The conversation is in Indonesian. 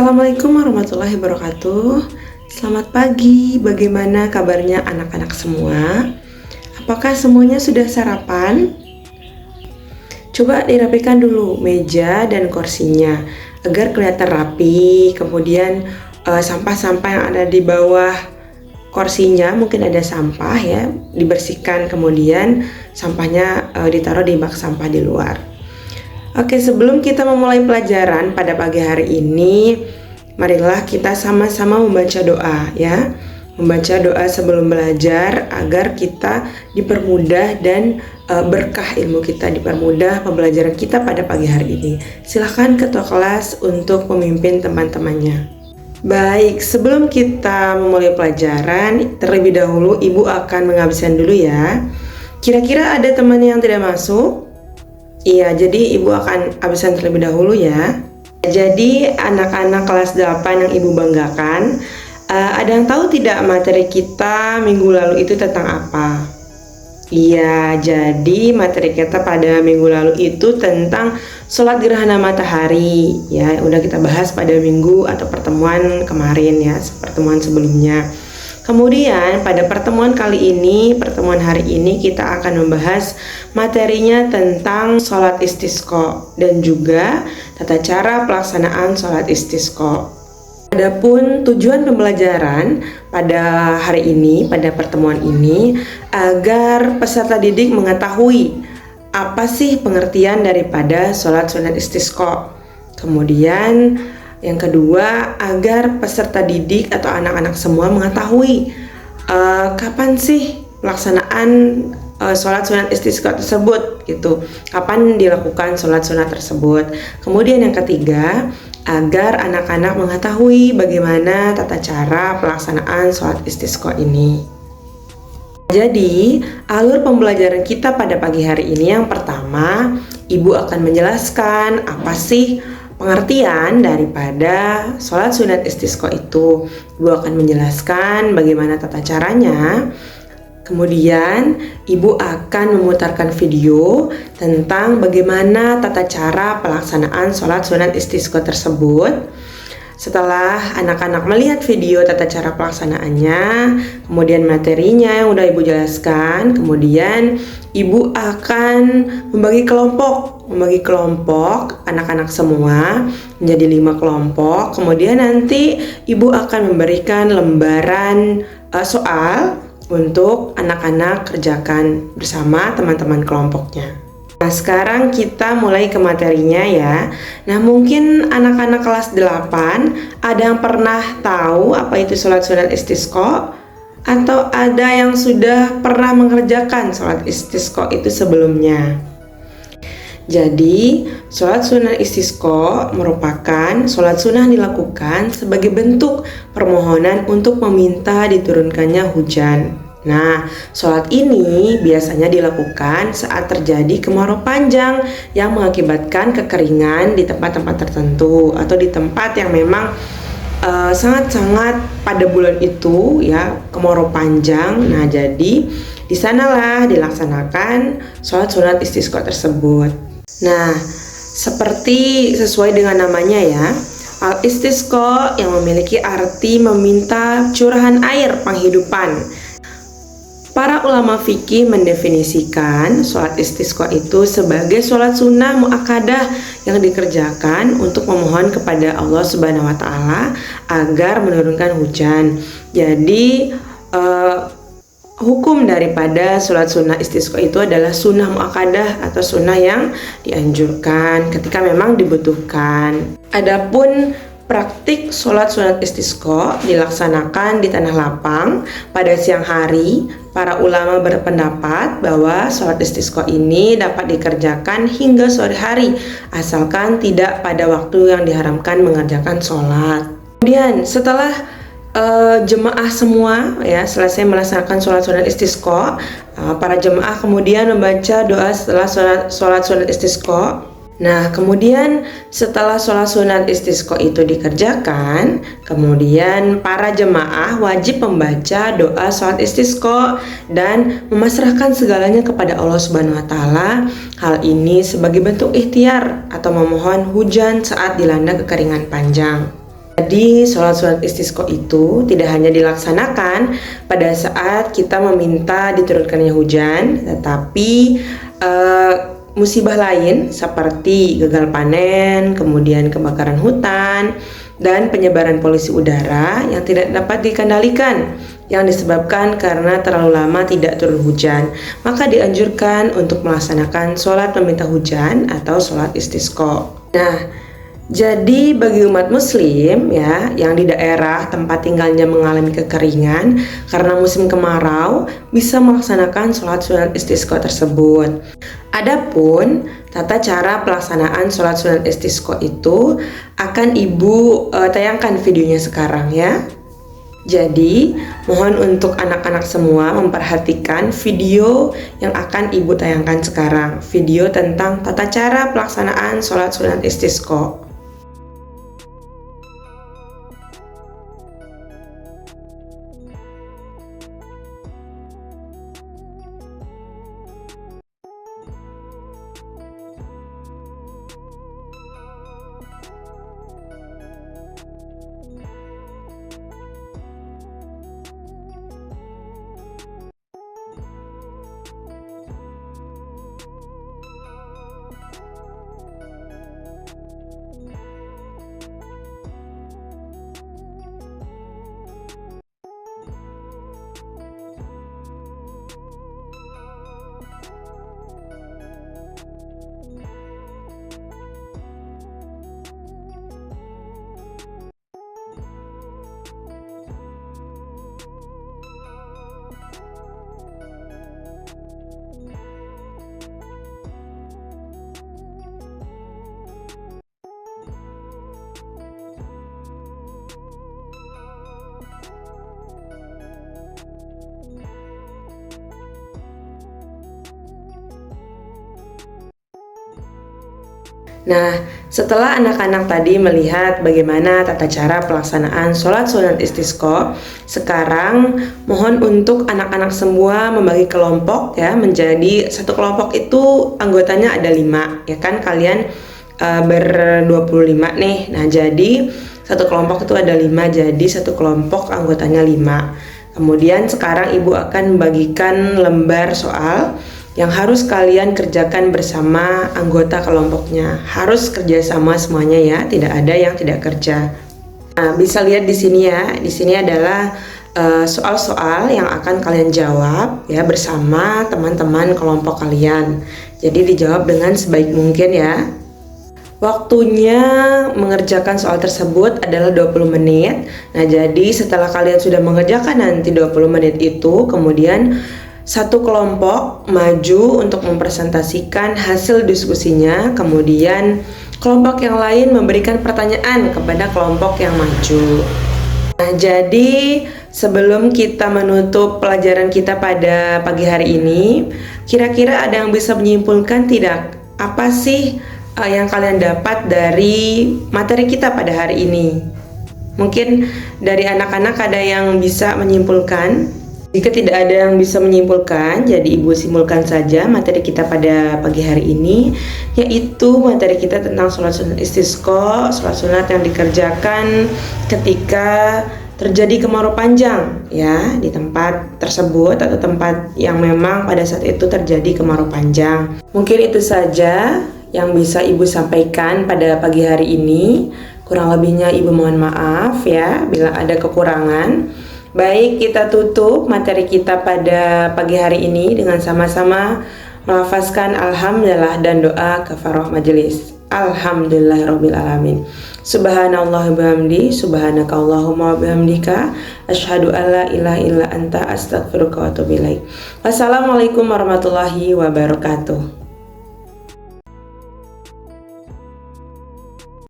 Assalamualaikum warahmatullahi wabarakatuh. Selamat pagi, bagaimana kabarnya anak-anak semua? Apakah semuanya sudah sarapan? Coba dirapikan dulu meja dan kursinya agar kelihatan rapi. Kemudian sampah-sampah yang ada di bawah kursinya, mungkin ada sampah ya, dibersihkan. Kemudian sampahnya ditaruh di bak sampah di luar. Oke, sebelum kita memulai pelajaran pada pagi hari ini, marilah kita sama-sama membaca doa ya. Membaca doa sebelum belajar agar kita dipermudah dan berkah ilmu kita, dipermudah pembelajaran kita pada pagi hari ini. Silahkan ketua kelas untuk memimpin teman-temannya. Baik, sebelum kita memulai pelajaran, terlebih dahulu Ibu akan mengabsen dulu ya. Kira-kira ada teman yang tidak masuk? Iya, jadi Ibu akan absen terlebih dahulu ya. Jadi anak-anak kelas 8 yang Ibu banggakan, ada yang tahu tidak materi kita minggu lalu itu tentang apa? Iya, jadi materi kita pada minggu lalu itu tentang sholat gerhana matahari ya. Udah kita bahas pada minggu atau pertemuan kemarin ya, pertemuan sebelumnya. Kemudian pada pertemuan kali ini, pertemuan hari ini kita akan membahas materinya tentang sholat istisqa dan juga tata cara pelaksanaan sholat istisqa. Adapun tujuan pembelajaran pada hari ini, pada pertemuan ini, agar peserta didik mengetahui apa sih pengertian daripada sholat sunat istisqa. Kemudian yang kedua, agar peserta didik atau anak-anak semua mengetahui kapan sih pelaksanaan sholat sunat istisqa tersebut gitu. Kapan dilakukan sholat sunat tersebut. Kemudian yang ketiga, agar anak-anak mengetahui bagaimana tata cara pelaksanaan sholat istisqa ini. Jadi, alur pembelajaran kita pada pagi hari ini yang pertama, Ibu akan menjelaskan apa sih pengertian daripada sholat sunat istisqa itu. Ibu akan menjelaskan bagaimana tata caranya. Kemudian Ibu akan memutarkan video tentang bagaimana tata cara pelaksanaan sholat sunat istisqa tersebut. Setelah anak-anak melihat video tata cara pelaksanaannya, kemudian materinya yang udah Ibu jelaskan, kemudian Ibu akan membagi kelompok anak-anak semua menjadi 5 kelompok. Kemudian nanti Ibu akan memberikan lembaran soal untuk anak-anak kerjakan bersama teman-teman kelompoknya. Nah, sekarang kita mulai ke materinya ya. Nah, mungkin anak-anak kelas 8 ada yang pernah tahu apa itu sholat sunat istisqa, atau ada yang sudah pernah mengerjakan sholat istisqa itu sebelumnya. Jadi, sholat sunat istisqa merupakan sholat sunnah dilakukan sebagai bentuk permohonan untuk meminta diturunkannya hujan. Nah, sholat ini biasanya dilakukan saat terjadi kemarau panjang yang mengakibatkan kekeringan di tempat-tempat tertentu atau di tempat yang memang sangat-sangat pada bulan itu ya, kemarau panjang. Nah, jadi di sanalah dilaksanakan sholat sunat istisqa tersebut. Nah, seperti sesuai dengan namanya ya, al-istisqa yang memiliki arti meminta curahan air penghidupan. Para ulama fikih mendefinisikan sholat istisqa itu sebagai sholat sunnah muakkadah yang dikerjakan untuk memohon kepada Allah Subhanahu wa Ta'ala agar menurunkan hujan. Jadi hukum daripada sholat sunnah istisqa itu adalah sunnah muakkadah atau sunnah yang dianjurkan ketika memang dibutuhkan. Adapun praktik sholat sunat istisqa dilaksanakan di tanah lapang pada siang hari. Para ulama berpendapat bahwa sholat istisqa ini dapat dikerjakan hingga sore hari, asalkan tidak pada waktu yang diharamkan mengerjakan sholat. Kemudian setelah jemaah semua ya selesai melaksanakan sholat sunat istisqa, para jemaah kemudian membaca doa setelah sholat sunat istisqa. Nah, kemudian setelah sholat sunat istisqa itu dikerjakan, kemudian para jemaah wajib membaca doa sholat istisqa dan memasrahkan segalanya kepada Allah Subhanahu wa Ta'ala. Hal ini sebagai bentuk ikhtiar atau memohon hujan saat dilanda kekeringan panjang. Jadi sholat sunat istisqa itu tidak hanya dilaksanakan pada saat kita meminta diturunkannya hujan, tetapi musibah lain seperti gagal panen, kemudian kebakaran hutan, dan penyebaran polusi udara yang tidak dapat dikendalikan yang disebabkan karena terlalu lama tidak turun hujan, maka dianjurkan untuk melaksanakan sholat meminta hujan atau sholat istisqa. Nah, jadi bagi umat muslim ya yang di daerah tempat tinggalnya mengalami kekeringan karena musim kemarau bisa melaksanakan sholat sunat istisqa tersebut. Adapun tata cara pelaksanaan sholat sunat istisqa itu akan Ibu tayangkan videonya sekarang ya. Jadi mohon untuk anak-anak semua memperhatikan video yang akan Ibu tayangkan sekarang, video tentang tata cara pelaksanaan sholat sunat istisqa. Nah, setelah anak-anak tadi melihat bagaimana tata cara pelaksanaan sholat sunat istisqa, sekarang mohon untuk anak-anak semua membagi kelompok ya, menjadi satu kelompok itu anggotanya ada 5 ya kan, kalian ber-25 nih. Nah, jadi satu kelompok itu ada 5, jadi satu kelompok anggotanya 5. Kemudian sekarang Ibu akan membagikan lembar soal yang harus kalian kerjakan bersama anggota kelompoknya. Harus kerjasama semuanya ya, tidak ada yang tidak kerja. Nah, bisa lihat di sini ya. Di sini adalah soal-soal yang akan kalian jawab ya bersama teman-teman kelompok kalian. Jadi dijawab dengan sebaik mungkin ya. Waktunya mengerjakan soal tersebut adalah 20 menit. Nah, jadi setelah kalian sudah mengerjakan nanti 20 menit itu, kemudian satu kelompok maju untuk mempresentasikan hasil diskusinya, kemudian kelompok yang lain memberikan pertanyaan kepada kelompok yang maju. Nah, jadi sebelum kita menutup pelajaran kita pada pagi hari ini, kira-kira ada yang bisa menyimpulkan tidak? Apa sih yang kalian dapat dari materi kita pada hari ini? Mungkin dari anak-anak ada yang bisa menyimpulkan? Jika tidak ada yang bisa menyimpulkan, jadi Ibu simpulkan saja materi kita pada pagi hari ini, yaitu materi kita tentang sholat sunat istisqa, sholat sunat yang dikerjakan ketika terjadi kemarau panjang ya di tempat tersebut atau tempat yang memang pada saat itu terjadi kemarau panjang. Mungkin itu saja yang bisa Ibu sampaikan pada pagi hari ini. Kurang lebihnya Ibu mohon maaf ya bila ada kekurangan. Baik, kita tutup materi kita pada pagi hari ini dengan sama-sama melafazkan alhamdulillah dan doa kafarah majelis. Alhamdulillahirabbil alamin. Subhanallah bihamdi, subhanakallahumma bihamdika, asyhadu alla ilaha illa anta, astaghfiruka wa atubu ilaik. Wassalamualaikum warahmatullahi wabarakatuh.